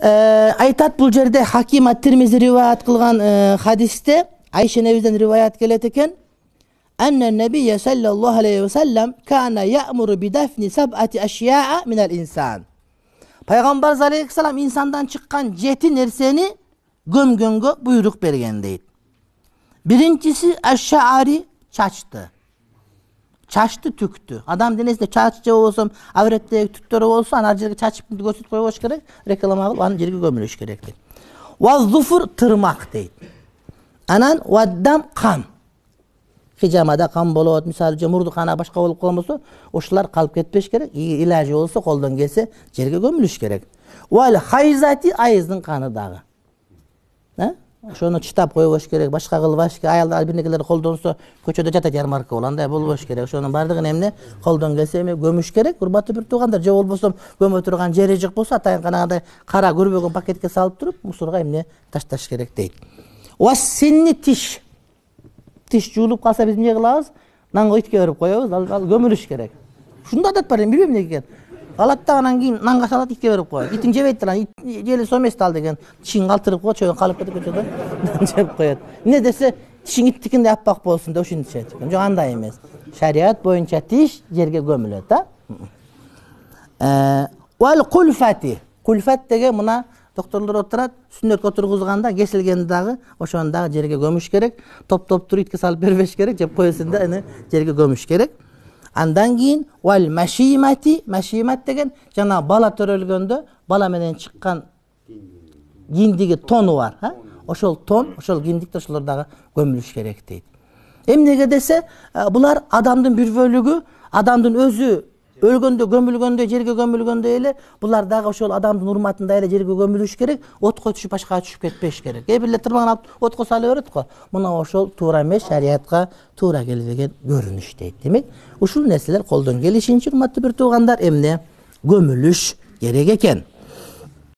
Айтат бул жерде Хаким ат-Тирмизи риваят кылган хадисте Айша энебизден риваят келет экен. Анна набийя саллаллаху алейхи ва саллям кана я'муру бидafni sab'ati ashya'a minal insan. Пайгамбар алейхиссалам инсандан чыккан 7 нерсени gömgөнгө буйрук берген дейт. Биринчиси аш-ша'ари, чачты. Чачты түктү. Адам денесинде чач же болсо, авреттеги түктөрү болсо, аны жерге чачып көрсөтүп койбош керек, реклама кылып аны жерге көмүлүш керек дейт. Ваз-зуфур, тырмак дейт. Анан ваддам, кан. Хижамада кан болот, мисалы же мурду кана башка болуп калмаса, ошолар калып кетпеш керек. Илажы болсо, колдон келсе, жерге көмүлүш керек. Вал хайзати, айыздын каны дагы. Ошону чытап койбош керек, башка кылбаш керек. Аялдар бирнекелер колдонсо, көчөдө жатат ярмарка болгондой болбош керек. Ошонун бардыгын эмне колдон келсе эми көмүш керек. Урматтуу бир туугандар, же болбосо көмө турган жери жок болсо, атайын канагандай кара көрбөгөн пакетке салып туруп, мусорго эмне ташташ керек дейт. Уассинни тиш. Тиш жуулуп калса биз эмне кылабыз? Нанга итке берип коебуз, ал көмүлүш керек. Ушундай адат бар, эми билбейм эмне экен. Алат да анан кийин нанга салат, итке берип коет. Итиң жебейт да, жели сомес ал деген. Тишиң калтырып коет, чөйөн калып кетип көчөдө жеп коет. Эмне десе, тишиң иттикиндей аппак болсун деп ушинтишет. Жок, андай эмес. Шариат боюнча тиш жерге көмүлөт, Вал кульфати. Кульфат деген мына докторлор отурат, сүннөткө тургузганда кесилген дагы, ошону дагы жерге көмүш керек. Топ-топ туруп итке салып бербеш керек, жеп койсун да, эне жерге көмүш керек. Андан кийин вал машимати, машимат деген жана бала төрөлгөндө бала менен чыккан киндиги тону бар, ошол тон, ошол киндикте ошолор дагы көмүлүш керек дейт. Эмнеге десе, булар адамдын бир бөлүгү, адамдын өзү өлгөндө, көмүлгөндө, жерге көмүлгөндө эле, булар дагы ошол адамдын урматында эле жерге көмүлүш керек, отко түшүп башкага түшүп кетпеш керек. Кээ бирлер тырмагын алып отко салып берет го. Мына ошол туура эмес, шариатка туура келбеген көрүнүш дейт. Демек, ушул нерселер колдон келишинче урматтуу бир туугандар эмне көмүлүш керек экен.